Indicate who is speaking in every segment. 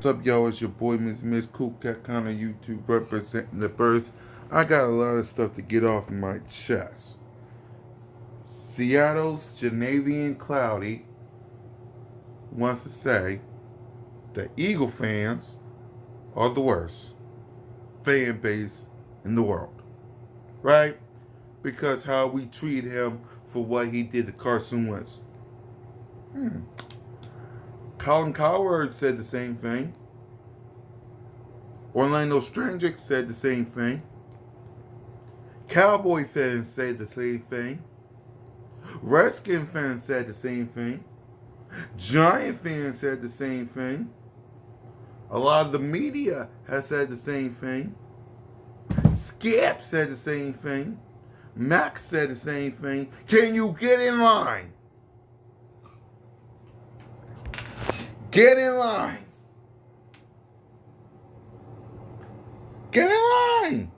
Speaker 1: What's up, y'all? It's your boy, Miss Cool Cat Connor, YouTube representing the Birds. I got a lot of stuff to get off my chest. Seattle's Janavian Cloudy wants to say that Eagle fans are the worst fan base in the world, right? Because how we treat him for what he did to Carson Wentz. Colin Cowherd said the same thing. Orlando Strangic said the same thing. Cowboy fans said the same thing. Redskin fans said the same thing. Giant fans said the same thing. A lot of the media has said the same thing. Skip said the same thing. Max said the same thing. Can you get in line? Get in line. Get in line.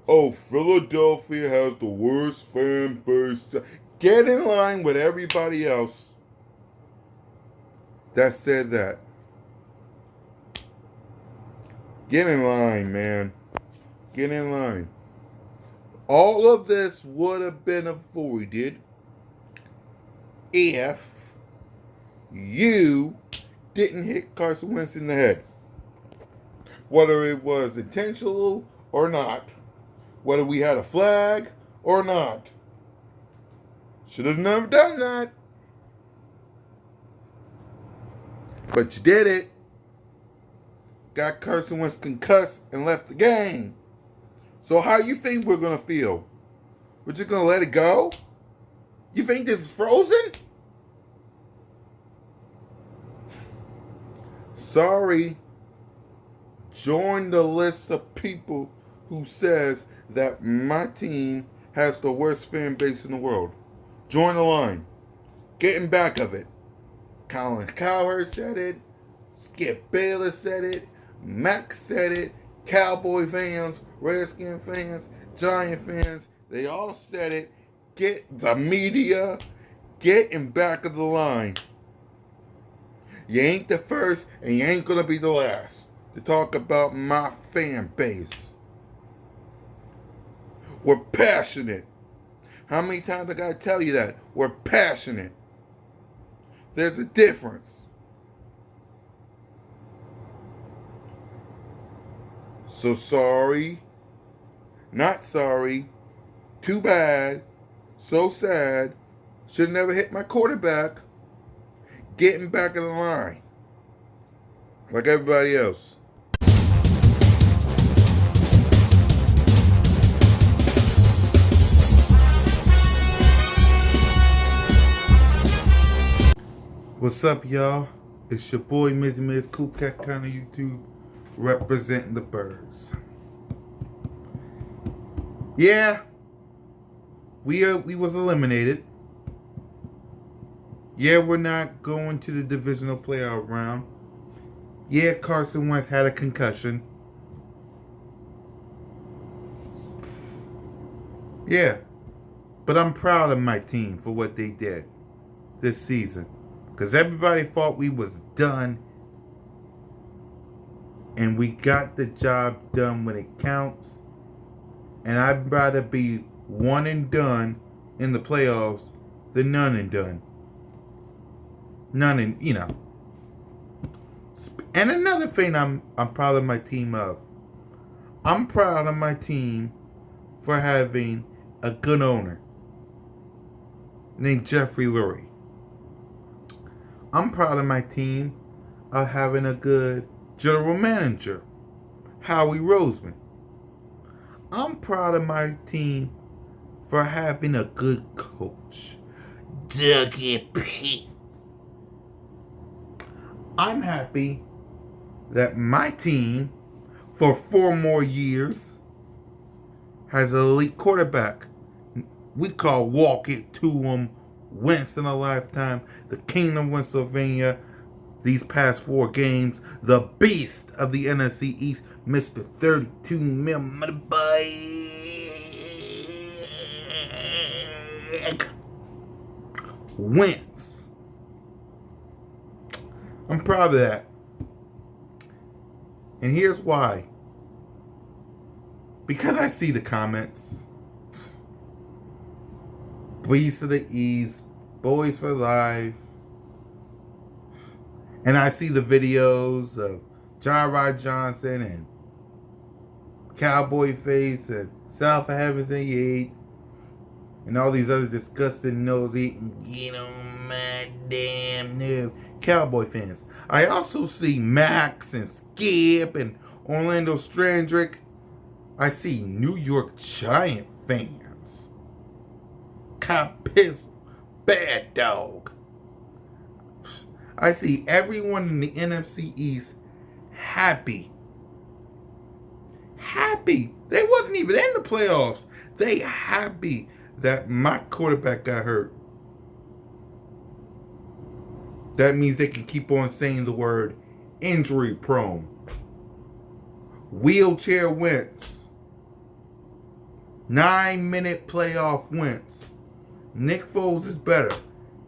Speaker 1: Oh, Philadelphia has the worst fan base. Get in line with everybody else that said that. Get in line, man. Get in line. All of this would have been avoided if you didn't hit Carson Wentz in the head. Whether it was intentional or not. Whether we had a flag or not. Should have never done that. But you did it. Got Carson Wentz concussed and left the game. So how you think we're going to feel? We're just going to let it go? You think this is frozen? Sorry. Join the list of people who says that my team has the worst fan base in the world. Join the line. Get in back of it. Colin Cowherd said it. Skip Bayless said it. Max said it. Cowboy fans, Redskin fans, Giant fans, they all said it. Get the media. Get in back of the line. You ain't the first and you ain't going to be the last to talk about my fan base. We're passionate. How many times I gotta tell you that? We're passionate. There's a difference. So sorry. Not sorry. Too bad. So sad. Should have never hit my quarterback. Getting back in the line. Like everybody else. What's up, y'all? It's your boy, Miss Cool Cat Connor, YouTube, representing the Birds. Yeah, we was eliminated. Yeah, we're not going to the divisional playoff round. Yeah, Carson Wentz had a concussion. Yeah, but I'm proud of my team for what they did this season. Because everybody thought we was done. And we got the job done when it counts. And I'd rather be one and done in the playoffs than none and done. None and, And another thing I'm proud of my team of. I'm proud of my team for having a good owner named Jeffrey Lurie. I'm proud of my team of having a good general manager, Howie Roseman. I'm proud of my team for having a good coach, Dougie P. I'm happy that my team, for 4 more years, has an elite quarterback. We call walk it to him once in a lifetime, the King of Pennsylvania, these past 4 games, the beast of the NFC East, Mr. 32 million wins. I'm proud of that. And here's why. Because I see the comments. Breeze to the East, Boys for Life. And I see the videos of John Rod Johnson and Cowboy Face and South of Heavens and Yates and all these other disgusting nose eating, get on my damn nerve Cowboy fans. I also see Max and Skip and Orlando Strandrick. I see New York Giant fans. Cop Pizzle, Bad Dog. I see everyone in the NFC East happy. Happy. They wasn't even in the playoffs. They happy that my quarterback got hurt. That means they can keep on saying the word injury prone. Wheelchair Wentz. 9-minute playoff Wentz. Nick Foles is better.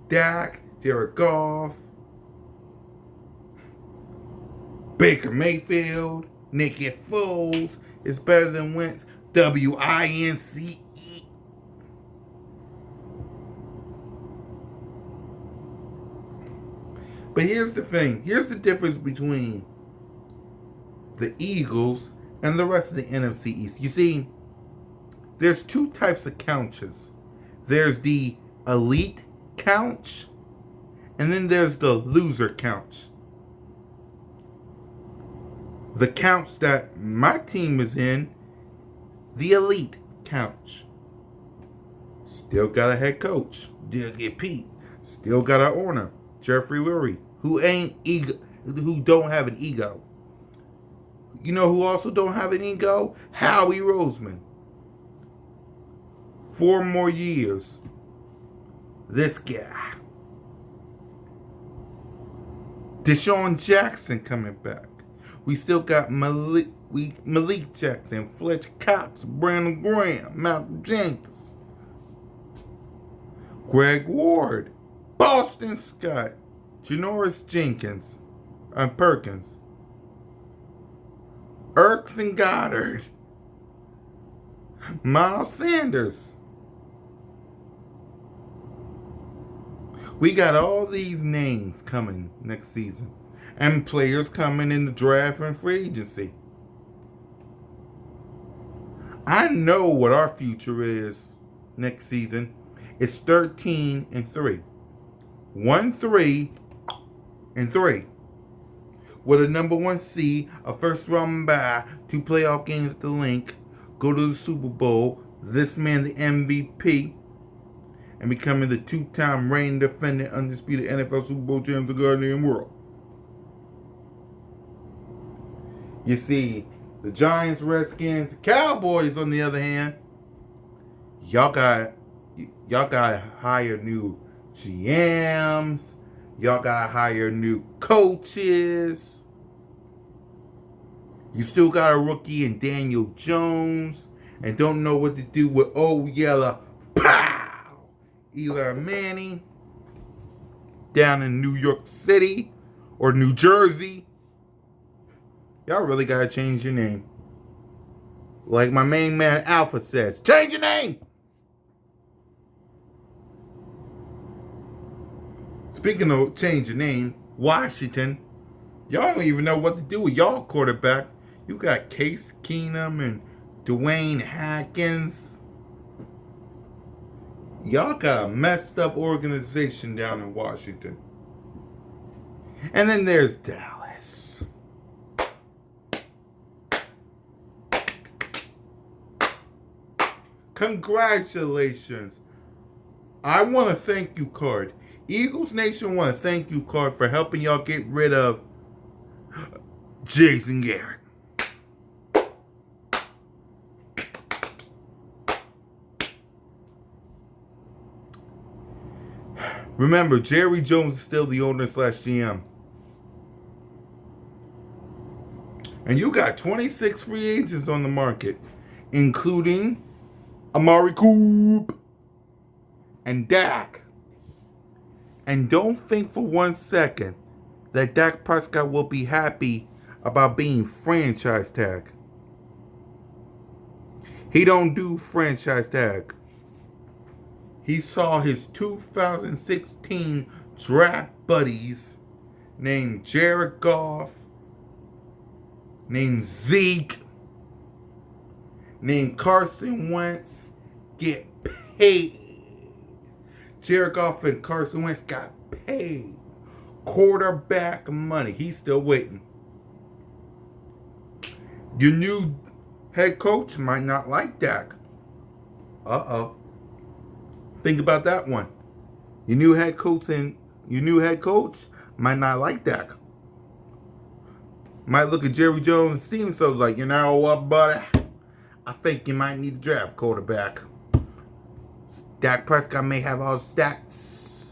Speaker 1: Dak, Jared Goff, Baker Mayfield, Nick Foles is better than Wentz. WINCE. But here's the thing. Here's the difference between the Eagles and the rest of the NFC East. You see, there's two types of couches. There's the elite couch, and then there's the loser couch. The couch that my team is in, the elite couch. Still got a head coach, Doug Pete. Still got an owner, Jeffrey Lurie, who don't have an ego. You know who also don't have an ego? Howie Roseman. 4 more years. This guy. Deshaun Jackson coming back. We still got Malik Jackson, Fletcher Cox, Brandon Graham, Malcolm Jenkins, Greg Ward, Boston Scott, Janoris Jenkins, and Perkins, Ertz and Goddard, Miles Sanders. We got all these names coming next season. And players coming in the draft and free agency. I know what our future is next season. It's 13-3. 1-3-3. With a number 1 seed, a first round bye, 2 playoff games at the link, go to the Super Bowl, this man the MVP, and becoming the 2-time reigning defending undisputed NFL Super Bowl champion of the goddamn world. You see, the Giants, Redskins, Cowboys, on the other hand, y'all got to hire new GMs. Y'all got to hire new coaches. You still got a rookie in Daniel Jones and don't know what to do with Yella Pow! Eli Manning down in New York City or New Jersey. Y'all really gotta change your name. Like my main man Alpha says, change your name! Speaking of change your name, Washington, y'all don't even know what to do with y'all quarterback. You got Case Keenum and Dwayne Haskins. Y'all got a messed up organization down in Washington. And then there's Dallas. Congratulations. I want to thank you, Card. Eagles Nation want to thank you, Card, for helping y'all get rid of Jason Garrett. Remember, Jerry Jones is still the owner / GM. And you got 26 free agents on the market, including Amari Cooper and Dak. And don't think for 1 second that Dak Prescott will be happy about being franchise tag. He don't do franchise tag. He saw his 2016 draft buddies named Jared Goff, named Zeke, named Carson Wentz get paid. Jared Goff and Carson Wentz got paid. Quarterback money. He's still waiting. Your new head coach might not like Dak. Uh-oh. Think about that one. Your new head coach might not like Dak. Might look at Jerry Jones and see himself like, you know what, buddy? I think you might need a draft quarterback. Dak Prescott may have all the stats.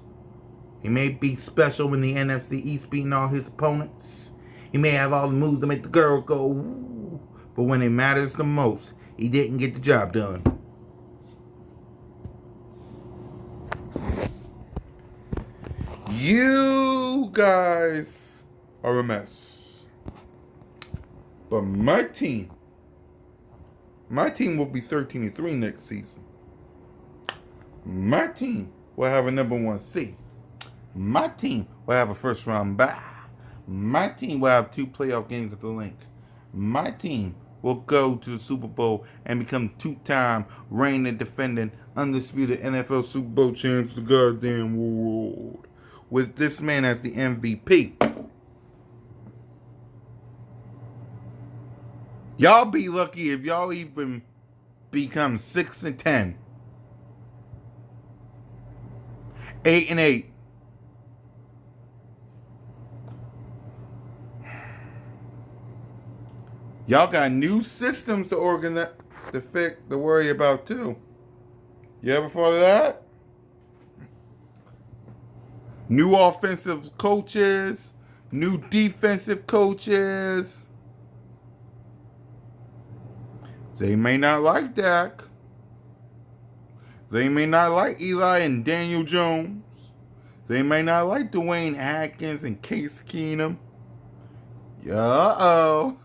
Speaker 1: He may be special in the NFC East, beating all his opponents. He may have all the moves to make the girls go, ooh. But when it matters the most, he didn't get the job done. You guys are a mess. But my team will be 13-3 next season. My team will have a number 1 seed. My team will have a first round bye. My team will have 2 playoff games at the link. My team will go to the Super Bowl and become 2-time reigning, defending, undisputed NFL Super Bowl champs of the goddamn world. With this man as the MVP. Y'all be lucky if y'all even become 6-10. 8-8. Y'all got new systems to organize, to worry about too. You ever thought of that? New offensive coaches, new defensive coaches. They may not like Dak. They may not like Eli and Daniel Jones. They may not like Dwayne Haskins and Case Keenum. Uh-oh.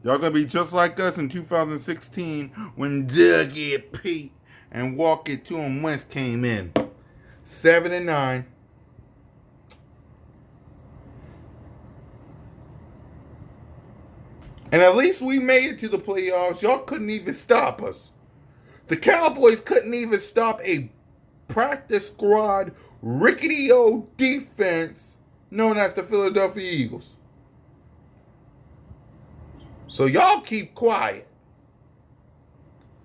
Speaker 1: Y'all gonna be just like us in 2016 when Dougie Pete and Walker 2 and Wentz came in. 7-9. And at least we made it to the playoffs. Y'all couldn't even stop us. The Cowboys couldn't even stop a practice squad, rickety old defense known as the Philadelphia Eagles. So y'all keep quiet.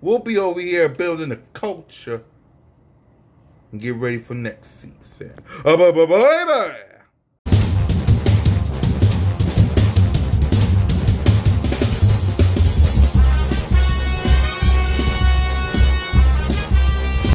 Speaker 1: We'll be over here building a culture and get ready for next season. Bye-bye.